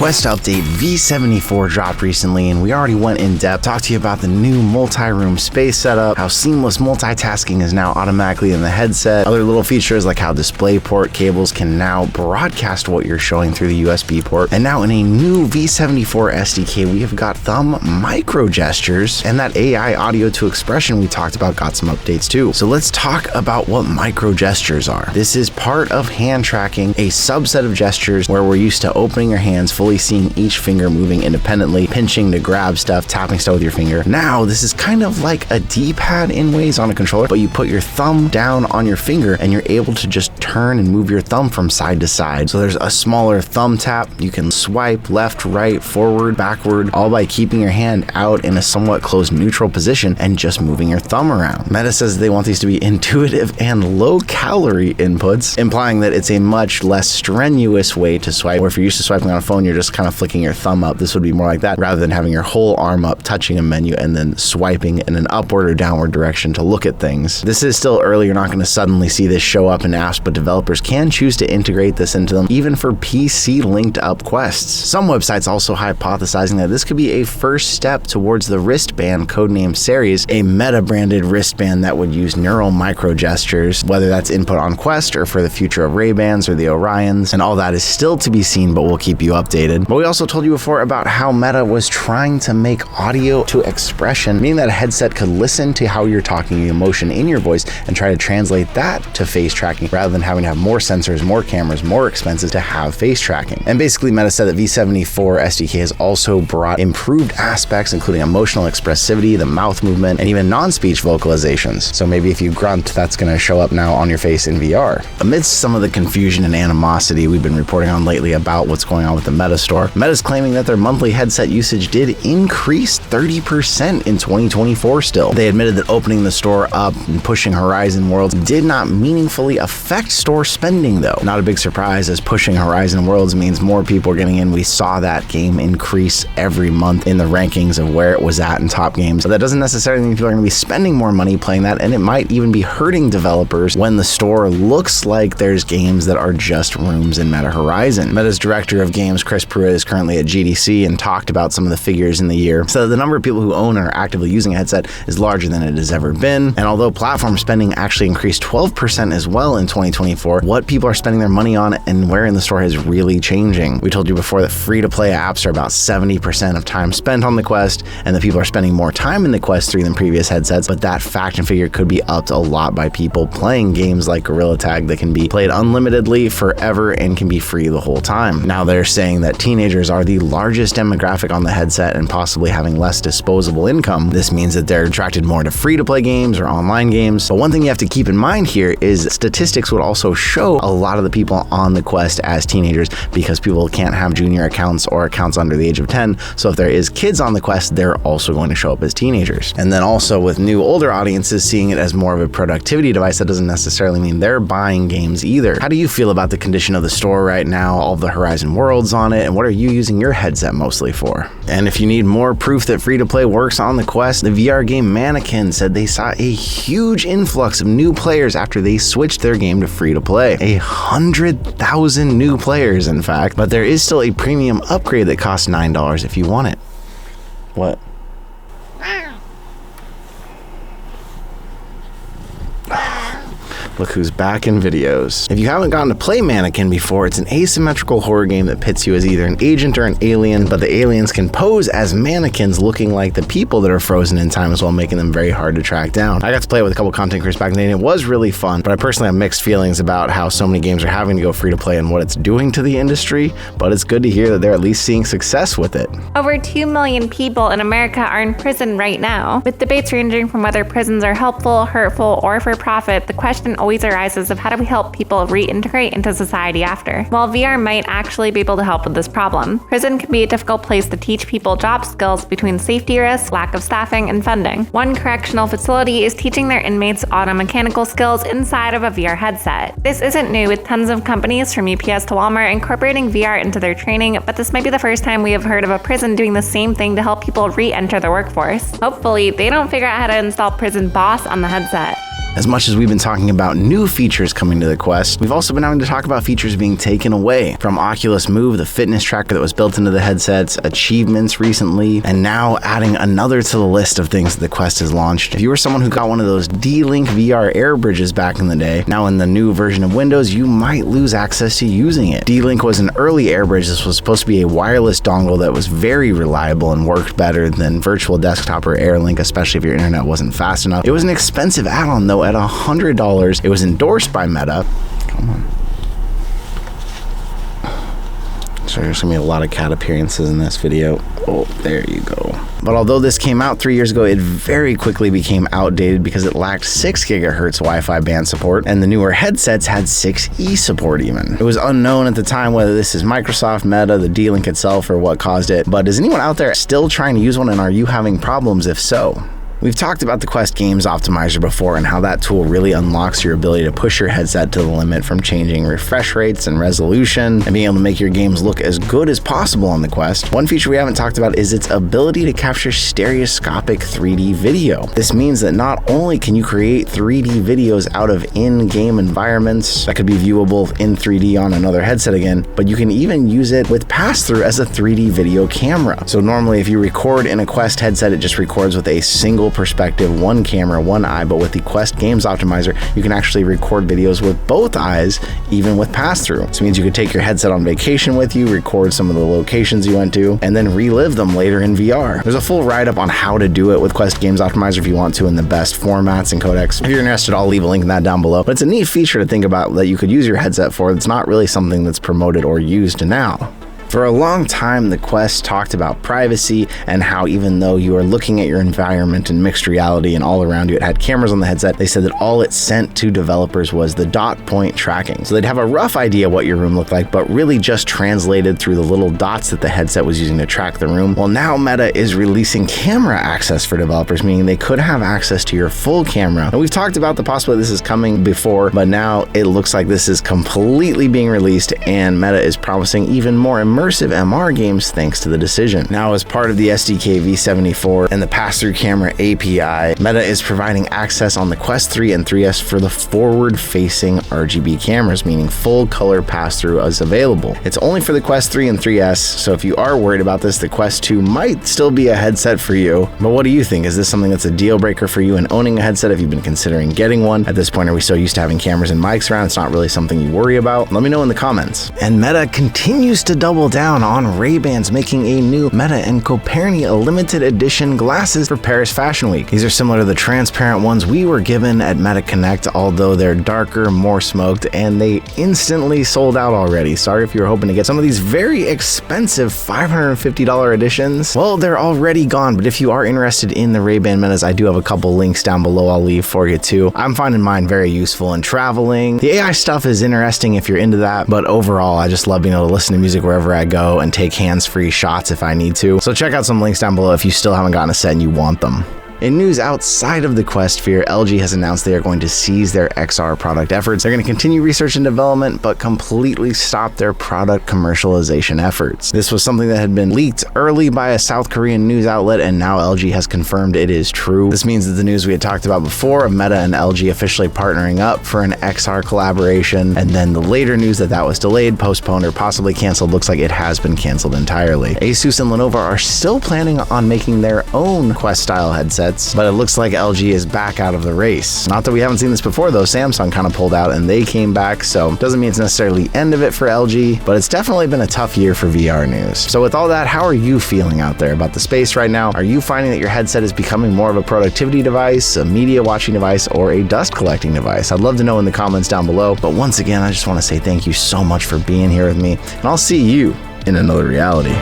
Quest update v74 dropped recently, and we already went in depth, talked to you about the new multi-room space setup, how seamless multitasking is now automatically in the headset, other little features like how DisplayPort cables can now broadcast what you're showing through the USB port, and now in a new v74 SDK, we have got thumb Microgestures, and that AI audio to expression we talked about got some updates too. So let's talk about what Microgestures are. This is part of hand tracking, a subset of gestures where we're used to opening your hands, fully seeing each finger moving independently, pinching to grab stuff, tapping stuff with your finger. Now, this is kind of like a D-pad in ways on a controller, but you put your thumb down on your finger and you're able to just turn and move your thumb from side to side. So there's a smaller thumb tap. You can swipe left, right, forward, backward, all by keeping your hand out in a somewhat closed neutral position and just moving your thumb around. Meta says they want these to be intuitive and low-calorie inputs, implying that it's a much less strenuous way to swipe. Or if you're used to swiping on a phone, you're just kind of flicking your thumb up. This would be more like that, rather than having your whole arm up, touching a menu, and then swiping in an upward or downward direction to look at things. This is still early. You're not going to suddenly see this show up in apps, but developers can choose to integrate this into them, even for PC linked up quests. Some websites also hypothesizing that this could be a first step towards the wristband codenamed Ceres, a Meta-branded wristband that would use neural microgestures, whether that's input on Quest or for the future of Ray-Bans or the Orions, and all that is still to be seen, but we'll keep you updated. But we also told you before about how Meta was trying to make audio to expression, meaning that a headset could listen to how you're talking, the emotion in your voice, and try to translate that to face tracking, rather than having to have more sensors, more cameras, more expenses to have face tracking. And basically, Meta said that v74 SDK has also brought improved aspects, including emotional expressivity, the mouth movement, and even non-speech vocalizations. So maybe if you grunt, that's going to show up now on your face in VR. Amidst some of the confusion and animosity we've been reporting on lately about what's going on with the Meta Store, Meta's claiming that their monthly headset usage did increase 30% in 2024 still. They admitted that opening the store up and pushing Horizon Worlds did not meaningfully affect store spending though. Not a big surprise, as pushing Horizon Worlds means more people are getting in. We saw that game increase every month in the rankings of where it was at in top games. But that doesn't necessarily mean people are going to be spending more money playing that, and it might even be hurting developers when the store looks like there's games that are just rooms in Meta Horizon. Meta's director of games, Chris Pruitt, is currently at GDC and talked about some of the figures in the year. So the number of people who own and are actively using a headset is larger than it has ever been. And although platform spending actually increased 12% as well in 2024, what people are spending their money on and where in the store is really changing. We told you before that free-to-play apps are about 70% of time spent on the Quest, and that people are spending more time in the Quest 3 than previous headsets, but that fact and figure could be upped a lot by people playing games like Gorilla Tag that can be played unlimitedly forever and can be free the whole time. Now they're saying that teenagers are the largest demographic on the headset and possibly having less disposable income. This means that they're attracted more to free-to-play games or online games. But one thing you have to keep in mind here is statistics would also show a lot of the people on the Quest as teenagers, because people can't have junior accounts or accounts under the age of 10. So if there is kids on the Quest, they're also going to show up as teenagers. And then also with new older audiences seeing it as more of a productivity device, that doesn't necessarily mean they're buying games either. How do you feel about the condition of the store right now, all of the Horizon Worlds on it, and what are you using your headset mostly for? And if you need more proof that free-to-play works on the Quest, the VR game Mannequin said they saw a huge influx of new players after they switched their game to free-to-play. 100,000 new players, in fact, but there is still a premium upgrade that costs $9 if you want it. What? Look who's back in videos. If you haven't gotten to play Mannequin before, it's an asymmetrical horror game that pits you as either an agent or an alien, but the aliens can pose as mannequins looking like the people that are frozen in time as well, making them very hard to track down. I got to play it with a couple content creators back in the day, and it was really fun, but I personally have mixed feelings about how so many games are having to go free to play and what it's doing to the industry, but it's good to hear that they're at least seeing success with it. Over 2 million people in America are in prison right now. With debates ranging from whether prisons are helpful, hurtful, or for profit, the question always arises of how do we help people reintegrate into society after. While VR might actually be able to help with this problem, prison can be a difficult place to teach people job skills between safety risks, lack of staffing, and funding. One correctional facility is teaching their inmates automechanical skills inside of a VR headset. This isn't new, with tons of companies from UPS to Walmart incorporating VR into their training, but this might be the first time we have heard of a prison doing the same thing to help people re-enter the workforce. Hopefully, they don't figure out how to install Prison Boss on the headset. As much as we've been talking about new features coming to the Quest, we've also been having to talk about features being taken away. From Oculus Move, the fitness tracker that was built into the headsets, achievements recently, and now adding another to the list of things that the Quest has launched. If you were someone who got one of those D-Link VR air bridges back in the day, now in the new version of Windows, you might lose access to using it. D-Link was an early air bridge. This was supposed to be a wireless dongle that was very reliable and worked better than virtual desktop or AirLink, especially if your internet wasn't fast enough. It was an expensive add-on though, at $100. It was endorsed by Meta. Come on. So there's gonna be a lot of cat appearances in this video. Oh, there you go. But although this came out 3 years ago, it very quickly became outdated because it lacked 6 GHz Wi-Fi band support, and the newer headsets had 6E support even. It was unknown at the time whether this is Microsoft, Meta, the D-Link itself, or what caused it. But is anyone out there still trying to use one, and are you having problems if so? We've talked about the Quest Games Optimizer before and how that tool really unlocks your ability to push your headset to the limit, from changing refresh rates and resolution and being able to make your games look as good as possible on the Quest. One feature we haven't talked about is its ability to capture stereoscopic 3D video. This means that not only can you create 3D videos out of in-game environments that could be viewable in 3D on another headset again, but you can even use it with pass-through as a 3D video camera. So normally if you record in a Quest headset, it just records with a single perspective, one camera, one eye, but with the Quest Games Optimizer, you can actually record videos with both eyes, even with pass-through. This means you could take your headset on vacation with you, record some of the locations you went to, and then relive them later in VR. There's a full write-up on how to do it with Quest Games Optimizer if you want to, in the best formats and codecs. If you're interested, I'll leave a link in that down below. But it's a neat feature to think about that you could use your headset for. It's not really something that's promoted or used now. For a long time, the Quest talked about privacy and how even though you are looking at your environment in mixed reality and all around you, it had cameras on the headset, they said that all it sent to developers was the dot point tracking. So they'd have a rough idea what your room looked like, but really just translated through the little dots that the headset was using to track the room. Well, now Meta is releasing camera access for developers, meaning they could have access to your full camera. And we've talked about the possibility this is coming before, but now it looks like this is completely being released, and Meta is promising even more immersive MR games thanks to the decision. Now, as part of the SDK v74 and the pass-through camera API, Meta is providing access on the Quest 3 and 3S for the forward-facing RGB cameras, meaning full color pass-through is available. It's only for the Quest 3 and 3S, so if you are worried about this, the Quest 2 might still be a headset for you. But what do you think? Is this something that's a deal breaker for you in owning a headset? Have you been considering getting one? At this point, are we so used to having cameras and mics around, it's not really something you worry about? Let me know in the comments. And Meta continues to double down on Ray-Bans, making a new Meta and Coperni limited edition glasses for Paris Fashion Week. These are similar to the transparent ones we were given at Meta Connect, although they're darker, more smoked, and they instantly sold out already. Sorry if you were hoping to get some of these very expensive $550 editions. Well, they're already gone, but if you are interested in the Ray-Ban Metas, I do have a couple links down below I'll leave for you too. I'm finding mine very useful in traveling. The AI stuff is interesting if you're into that, but overall, I just love being able to listen to music wherever I go and take hands-free shots if I need to. So check out some links down below if you still haven't gotten a set and you want them. In news outside of the Quest sphere, LG has announced they are going to cease their XR product efforts. They're going to continue research and development, but completely stop their product commercialization efforts. This was something that had been leaked early by a South Korean news outlet, and now LG has confirmed it is true. This means that the news we had talked about before of Meta and LG officially partnering up for an XR collaboration, and then the later news that that was delayed, postponed, or possibly canceled, looks like it has been canceled entirely. Asus and Lenovo are still planning on making their own Quest-style headsets, but it looks like LG is back out of the race. Not that we haven't seen this before though, Samsung kind of pulled out and they came back, so doesn't mean it's necessarily the end of it for LG, but it's definitely been a tough year for VR news. So with all that, how are you feeling out there about the space right now? Are you finding that your headset is becoming more of a productivity device, a media watching device, or a dust collecting device? I'd love to know in the comments down below, but once again, I just want to say thank you so much for being here with me, and I'll see you in another reality.